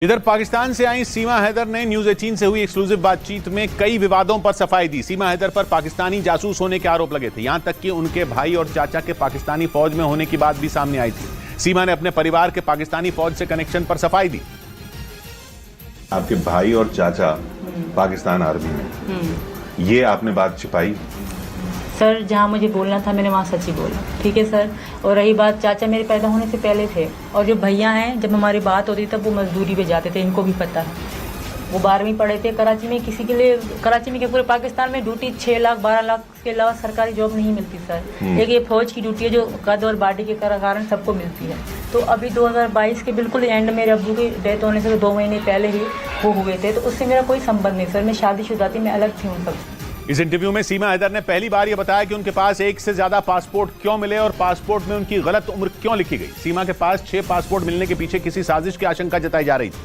इधर पाकिस्तान से आई सीमा हैदर ने न्यूज 18 से हुई एक्सक्लूसिव बातचीत में कई विवादों पर सफाई दी। सीमा हैदर पर पाकिस्तानी जासूस होने के आरोप लगे थे, यहां तक कि उनके भाई और चाचा के पाकिस्तानी फौज में होने की बात भी सामने आई थी। सीमा ने अपने परिवार के पाकिस्तानी फौज से कनेक्शन पर सफाई दी। आपके भाई और चाचा पाकिस्तान आर्मी में, ये आपने बात छिपाई? सर जहाँ मुझे बोलना था मैंने वहाँ सच ही बोला, ठीक है सर। और रही बात, चाचा मेरे पैदा होने से पहले थे, और जो भैया हैं जब हमारी बात होती तब वो मजदूरी पे जाते थे, इनको भी पता है। वो 12वीं पढ़े थे कराची में, किसी के लिए कराची में क्या पूरे पाकिस्तान में ड्यूटी 6 लाख 12 लाख के अलावा सरकारी जॉब नहीं मिलती सर। एक ये फौज की ड्यूटी है जो कद और बाडी के कारण सबको मिलती है। तो अभी 2022 के बिल्कुल एंड मेरे अब्बू की डेथ होने से 2 महीने पहले ही वो हुए थे, तो उससे मेरा कोई संबंध नहीं सर। मैं शादीशुदा थी, मैं अलग थी उन सब। इस इंटरव्यू में सीमा हैदर ने पहली बार यह बताया कि उनके पास एक से ज्यादा पासपोर्ट क्यों मिले और पासपोर्ट में उनकी गलत उम्र क्यों लिखी गई। सीमा के पास 6 पासपोर्ट मिलने के पीछे किसी साजिश की आशंका जताई जा रही थी।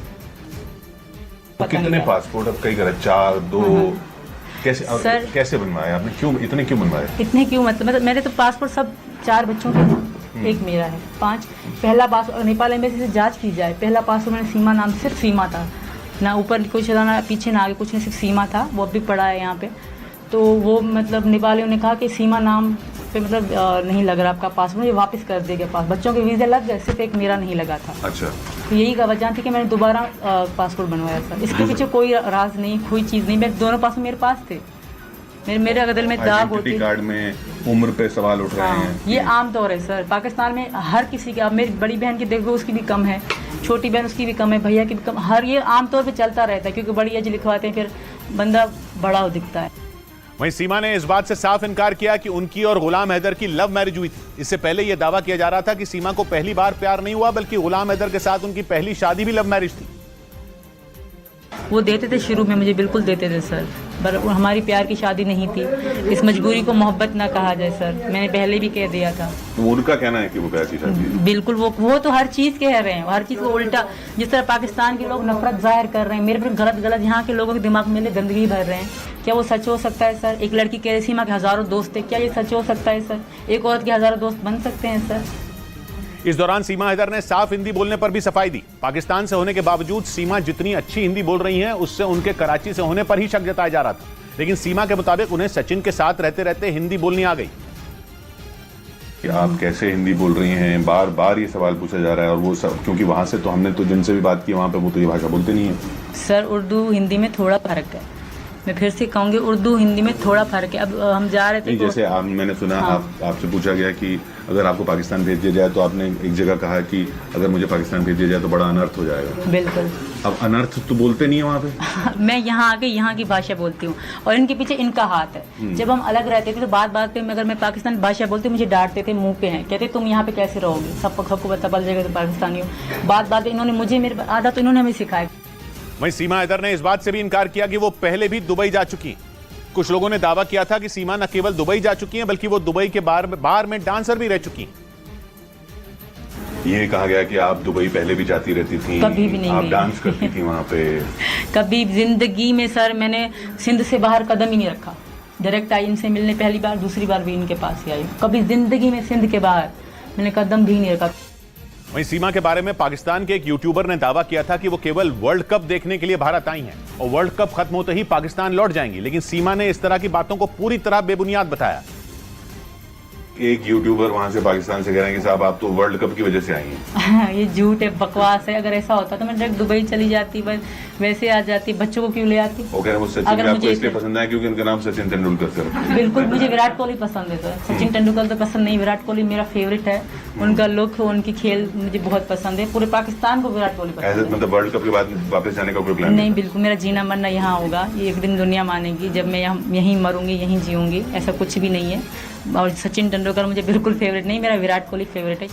तो कितने पासपोर्ट? अब कई गलत 4 2 कैसे बनवाए आपने? इतने क्यों बनवाए? इतने क्यों मतलब मेरे तो पासपोर्ट सब 4 बच्चों के, एक मेरा है 5। पहला पासपोर्ट नेपाल एम्बेसी से जांच की जाए, पहला पासपोर्ट मैंने सीमा नाम, सिर्फ सीमा था ना, ऊपर कुछ ना पीछे ना आगे कुछ नहीं, सिर्फ सीमा था। वो अभी पड़ा है यहाँ पे। तो वो मतलब नेपालियों ने कहा कि सीमा नाम पे मतलब नहीं लग रहा आपका पासपोर्ट, ये वापस कर देगा। बच्चों के वीज़े लग गए, सिर्फ एक मेरा नहीं लगा था। अच्छा। तो यही का वजह थी कि मैंने दोबारा पासपोर्ट बनवाया सर। इसके पीछे कोई राज नहीं, कोई चीज़ नहीं। मेरे दोनों पासपोर्ट मेरे पास थे। मेरे अगर दिल में दाग होती, कार्ड में उम्र पे सवाल उठ रहे हैं। ये आम तौर है सर पाकिस्तान में, हर किसी के। अब मेरी बड़ी बहन की देखो, उसकी भी कम है, छोटी बहन उसकी भी कम है, भैया की भी कम, हर ये आम तौर पे चलता रहता है, क्योंकि बड़ी एज लिखवाते हैं, फिर बंदा बड़ा दिखता है। वहीं सीमा ने इस बात से साफ इनकार किया कि उनकी और गुलाम हैदर की लव मैरिज हुई थी। इससे पहले यह दावा किया जा रहा था कि सीमा को पहली बार प्यार नहीं हुआ, बल्कि गुलाम हैदर के साथ उनकी पहली शादी भी लव मैरिज थी। वो देते थे शुरू में, मुझे बिल्कुल देते थे सर, पर हमारी प्यार की शादी नहीं थी। इस मजबूरी को मोहब्बत ना कहा जाए सर, मैंने पहले भी कह दिया था। तो उनका कहना है कि वो प्यार की शादी? बिल्कुल, वो तो हर चीज़ कह रहे हैं, हर चीज़ को उल्टा। जिस तरह पाकिस्तान के लोग नफरत जाहिर कर रहे हैं मेरे पर, गलत यहाँ के लोगों के दिमाग में गंदगी भर रहे हैं, क्या वो सच हो सकता है सर? एक लड़की कह रही सीमा के हज़ारों दोस्त थे, क्या ये सच हो सकता है सर? एक औरत के हज़ारों दोस्त बन सकते हैं सर? इस दौरान सीमा हैदर ने साफ हिंदी बोलने पर भी सफाई दी। पाकिस्तान से होने के बावजूद सीमा जितनी अच्छी हिंदी बोल रही हैं, उससे उनके कराची से होने पर ही शक जताया जा रहा था। लेकिन सीमा के मुताबिक उन्हें सचिन के साथ रहते रहते हिंदी बोलनी आ गई। कि आप कैसे हिंदी बोल रही हैं, बार बार ये सवाल पूछा जा रहा है। और वो सब क्योंकि वहां से तो हमने तो जिनसे भी बात की वहां पे वो तो ये भाषा बोलते नहीं है सर। उर्दू हिंदी में थोड़ा फर्क है, मैं फिर से कहूँगी, उर्दू हिंदी में थोड़ा फर्क है। अब हम जा रहे थे, जैसे मैंने सुना, आपसे पूछा गया कि अगर आपको पाकिस्तान भेज दिया जाए, तो आपने एक जगह कहा कि अगर मुझे पाकिस्तान भेज दिया जाए तो बड़ा अनर्थ हो जाएगा। बिल्कुल। अब अनर्थ तो बोलते नहीं है वहाँ पे। मैं यहाँ आके यहाँ की भाषा बोलती हूँ, और इनके पीछे इनका हाथ है। जब हम अलग रहते थे तो बात पे अगर मैं पाकिस्तानी भाषा बोलती, मुझे डांटते थे, मुंह पे हैं, कहते तुम यहाँ पे कैसे रहोगे, सबको पता चल जाएगा तो पाकिस्तानी हो। बात इन्होंने मुझे, मेरे आदत तो इन्होंने हमें सिखाया। वहीं सीमा हैदर ने इस बात से भी इनकार किया कि वो पहले भी दुबई जा चुकी। कुछ लोगों ने दावा किया था कि सीमा न केवल दुबई जा चुकी हैं, बल्कि वो दुबई के बार में डांसर भी रह चुकी। ये कहा गया कि आप दुबई पहले भी जाती रहती थी, कभी भी नहीं आप डांस करती थी वहाँ पे। कभी जिंदगी में सर मैंने सिंध से बाहर कदम ही नहीं रखा। डायरेक्ट आई इनसे मिलने पहली बार, दूसरी बार भी इनके पास ही आई। कभी जिंदगी में सिंध के बाहर मैंने कदम भी नहीं रखा। वहीं सीमा के बारे में पाकिस्तान के एक यूट्यूबर ने दावा किया था कि वो केवल वर्ल्ड कप देखने के लिए भारत आई हैं और वर्ल्ड कप खत्म होते ही पाकिस्तान लौट जाएंगी। लेकिन सीमा ने इस तरह की बातों को पूरी तरह बेबुनियाद बताया। एक यूट्यूबर वहां से पाकिस्तान से कह रहे हैं कि साहब आप तो वर्ल्ड कप की वजह से आई हैं। ये झूठ है, बकवास है। अगर ऐसा होता तो मैं डायरेक्ट दुबई चली जाती, बस वैसे आ जाती, बच्चों को क्यों ले आती। सचिन आपको इसलिए पसंद है क्योंकि उनका नाम सचिन तेंदुलकर सर? बिल्कुल, मुझे विराट कोहली पसंद है सर। सचिन तेंदुलकर तो पसंद नहीं, विराट कोहली मेरा फेवरेट है। उनका लुक, उनकी खेल मुझे बहुत पसंद है। पूरे पाकिस्तान को विराट कोहली पसंद है। मतलब वर्ल्ड कप के बाद वापस जाने का कोई प्लान नहीं? बिल्कुल, मेरा जीना मरना यहाँ होगा। ये एक दिन दुनिया मानेगी जब मैं यहीं मरूंगी, यहीं जीऊंगी, ऐसा कुछ भी नहीं है। और सचिन तेंदुलकर मुझे बिल्कुल फेवरेट नहीं, मेरा विराट कोहली फेवरेट है।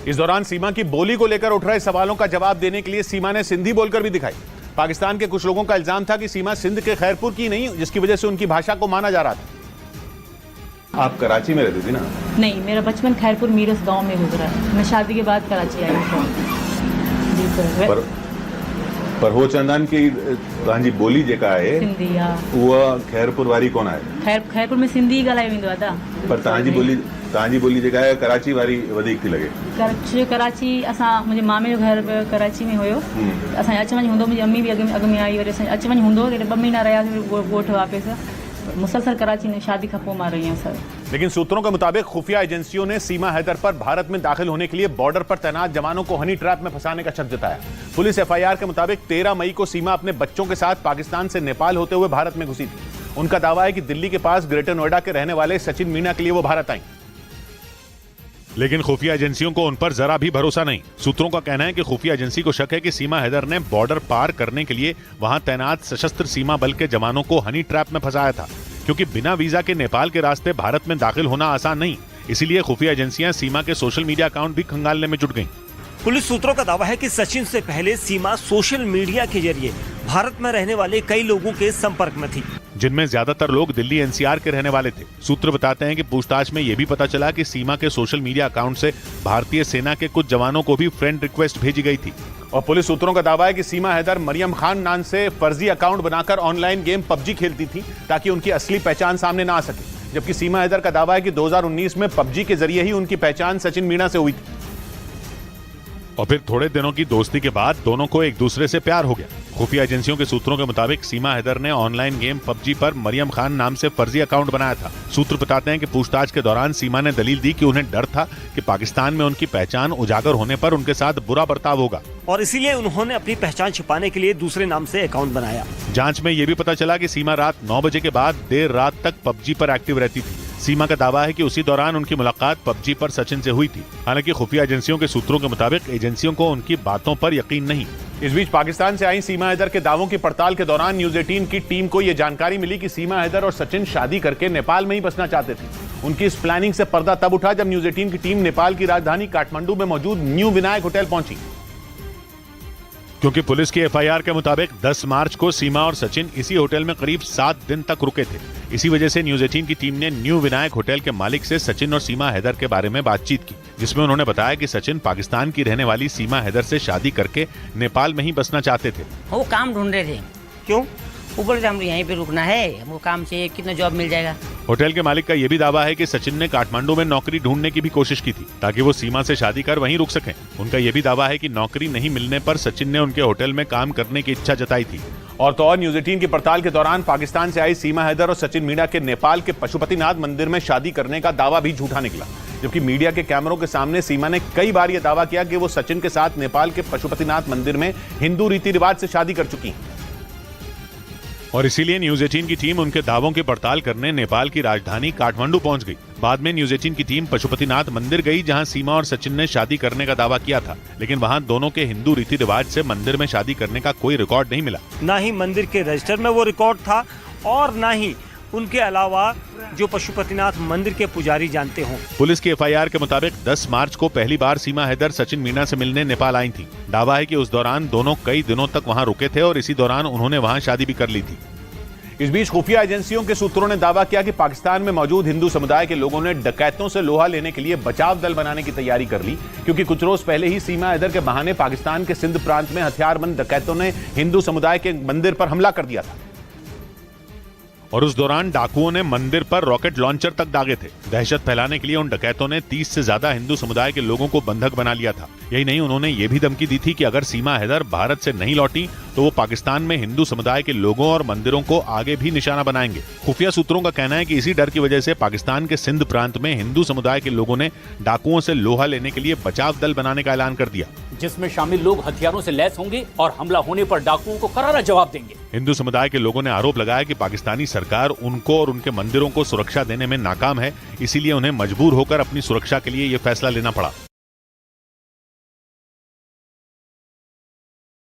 इस दौरान सीमा की बोली को लेकर उठ रहे सवालों का जवाब देने के लिए सीमा ने सिंधी बोलकर भी दिखाई। पाकिस्तान के कुछ लोगों का इल्जाम था कि सीमा सिंध के खैरपुर की नहीं, जिसकी वजह से उनकी भाषा को माना जा रहा था। आप कराची में रहती थी ना? नहीं, मेरा बचपन खैरपुर मीरस गांव में गुजरा है। मैं शादी के बाद कराची आई हूँ। जी सर। पर हो चंदन की तव्हांजी बोली जेका है सिंधी, हाँ। वो खैरपुर वारी कौन है? खैरपुर में सिंधी ॻाल्हाई वेंदो आहे। पर तव्हांजी बोली तव्हांजी ॿोली जेका आहे कराची वारी वधीक थी लॻे। कराची असां मुंहिंजे मामे जो घर कराची में हुयो, असांजो अच वञु हूंदो, मुंहिंजी अम्मी बि अॻु में आई, वरी असांजो अच वञु हूंदो, 2 महीना रहियासीं ॻोठु वापसि। मुसलसल कराची में शादी खां पोइ मां रही आहियां सर। लेकिन सूत्रों के मुताबिक खुफिया एजेंसियों ने सीमा हैदर पर भारत में दाखिल होने के लिए बॉर्डर पर तैनात जवानों को हनी ट्रैप में फंसाने का शक जताया। पुलिस एफआईआर के मुताबिक 13 मई को सीमा अपने बच्चों के साथ पाकिस्तान से नेपाल होते हुए भारत में घुसी थी। उनका दावा है कि दिल्ली के पास ग्रेटर नोएडा के रहने वाले सचिन मीणा के लिए वो भारत आई, लेकिन खुफिया एजेंसियों को उन पर जरा भी भरोसा नहीं। सूत्रों का कहना है कि खुफिया एजेंसी को शक है कि सीमा हैदर ने बॉर्डर पार करने के लिए वहां तैनात सशस्त्र सीमा बल के जवानों को हनी ट्रैप में फंसाया था, क्योंकि बिना वीजा के नेपाल के रास्ते भारत में दाखिल होना आसान नहीं। इसीलिए खुफिया एजेंसियां सीमा के सोशल मीडिया अकाउंट भी खंगालने में जुट गईं। पुलिस सूत्रों का दावा है कि सचिन से पहले सीमा सोशल मीडिया के जरिए भारत में रहने वाले कई लोगों के संपर्क में थी, जिनमें ज्यादातर लोग दिल्ली एनसीआर के रहने वाले थे। सूत्र बताते हैं कि पूछताछ में यह भी पता चला कि सीमा के सोशल मीडिया अकाउंट से भारतीय सेना के कुछ जवानों को भी फ्रेंड रिक्वेस्ट भेजी गई थी। और पुलिस सूत्रों का दावा है कि सीमा हैदर मरियम खान नाम से फर्जी अकाउंट बनाकर ऑनलाइन गेम पबजी खेलती थी ताकि उनकी असली पहचान सामने ना आ सके। जबकि सीमा हैदर का दावा है कि 2019 में पबजी के जरिए ही उनकी पहचान सचिन मीणा से हुई थी और फिर थोड़े दिनों की दोस्ती के बाद दोनों को एक दूसरे से प्यार हो गया। खुफिया एजेंसियों के सूत्रों के मुताबिक सीमा हैदर ने ऑनलाइन गेम पबजी पर मरियम खान नाम से फर्जी अकाउंट बनाया था। सूत्र बताते हैं कि पूछताछ के दौरान सीमा ने दलील दी कि उन्हें डर था कि पाकिस्तान में उनकी पहचान उजागर होने पर उनके साथ बुरा बर्ताव होगा और इसीलिए उन्होंने अपनी पहचान छिपाने के लिए दूसरे नाम से अकाउंट बनाया। जांच में यह भी पता चला कि सीमा रात 9 बजे के बाद देर रात तक पबजी पर एक्टिव रहती थी। सीमा का दावा है कि उसी दौरान उनकी मुलाकात पबजी पर सचिन से हुई थी। हालांकि खुफिया एजेंसियों के सूत्रों के मुताबिक एजेंसियों को उनकी बातों पर यकीन नहीं। इस बीच पाकिस्तान से आई सीमा हैदर के दावों की पड़ताल के दौरान न्यूज 18 की टीम को यह जानकारी मिली कि सीमा हैदर और सचिन शादी करके नेपाल में ही बसना चाहते थे। उनकी इस प्लानिंग से पर्दा तब उठा जब न्यूज 18 की टीम नेपाल की राजधानी काठमांडू में मौजूद न्यू विनायक होटल पहुंची, क्योंकि पुलिस की एफआईआर के मुताबिक 10 मार्च को सीमा और सचिन इसी होटल में करीब 7 दिन तक रुके थे। इसी वजह से न्यूज 18 की टीम ने न्यू विनायक होटल के मालिक से सचिन और सीमा हैदर के बारे में बातचीत की, जिसमें उन्होंने बताया कि सचिन पाकिस्तान की रहने वाली सीमा हैदर से शादी करके नेपाल में ही बसना चाहते थे। वो काम ढूंढ रहे थे। क्यों? वो बोले थे हम यहीं पे रुकना है, हमको काम चाहिए, कितना जॉब मिल जाएगा। होटल के मालिक का यह भी दावा है कि सचिन ने काठमांडू में नौकरी ढूंढने की भी कोशिश की थी ताकि वो सीमा से शादी कर वहीं रुक सकें। उनका यह भी दावा है कि नौकरी नहीं मिलने पर सचिन ने उनके होटल में काम करने की इच्छा जताई थी। और तो और न्यूज 18 की पड़ताल के दौरान पाकिस्तान से आई सीमा हैदर और सचिन मीणा के नेपाल के पशुपतिनाथ मंदिर में शादी करने का दावा भी झूठा निकला, जबकि मीडिया के कैमरों के सामने सीमा ने कई बार यह दावा किया कि वो सचिन के साथ नेपाल के पशुपतिनाथ मंदिर में हिंदू रीति रिवाज से शादी कर चुकी हैं। और इसीलिए न्यूज 18 की टीम उनके दावों की पड़ताल करने नेपाल की राजधानी काठमांडू पहुंच गई। बाद में न्यूज 18 की टीम पशुपतिनाथ मंदिर गई, जहां सीमा और सचिन ने शादी करने का दावा किया था, लेकिन वहां दोनों के हिंदू रीति रिवाज से मंदिर में शादी करने का कोई रिकॉर्ड नहीं मिला। न ही मंदिर के रजिस्टर में वो रिकॉर्ड था और न ही उनके अलावा जो पशुपतिनाथ मंदिर के पुजारी जानते हों। पुलिस की एफआईआर के मुताबिक 10 मार्च को पहली बार सीमा हैदर सचिन मीणा से मिलने नेपाल आई थी। दावा है कि उस दौरान दोनों कई दिनों तक वहां रुके थे और इसी दौरान उन्होंने वहां शादी भी कर ली थी। इस बीच खुफिया एजेंसियों के सूत्रों ने दावा किया कि पाकिस्तान में मौजूद हिंदू समुदाय के लोगों ने डकैतों से लोहा लेने के लिए बचाव दल बनाने की तैयारी कर ली, क्योंकि कुछ रोज पहले ही सीमा हैदर के बहाने पाकिस्तान के सिंध प्रांत में हथियारबंद डकैतों ने हिंदू समुदाय के मंदिर पर हमला कर दिया था और उस दौरान डाकुओं ने मंदिर पर रॉकेट लॉन्चर तक दागे थे। दहशत फैलाने के लिए उन डकैतों ने 30 से ज्यादा हिंदू समुदाय के लोगों को बंधक बना लिया था। यही नहीं, उन्होंने ये भी धमकी दी थी कि अगर सीमा हैदर भारत से नहीं लौटी तो वो पाकिस्तान में हिंदू समुदाय के लोगों और मंदिरों को आगे भी निशाना बनाएंगे। खुफिया सूत्रों का कहना है कि इसी डर की वजह से पाकिस्तान के सिंध प्रांत में हिंदू समुदाय के लोगों ने डाकुओं से लोहा लेने के लिए बचाव दल बनाने का ऐलान कर दिया, जिसमें शामिल लोग हथियारों से लैस होंगे और हमला होने पर डाकुओं को करारा जवाब देंगे। हिंदू समुदाय के लोगों ने आरोप लगाया कि पाकिस्तानी सरकार उनको और उनके मंदिरों को सुरक्षा देने में नाकाम है, इसीलिए उन्हें मजबूर होकर अपनी सुरक्षा के लिए यह फैसला लेना पड़ा।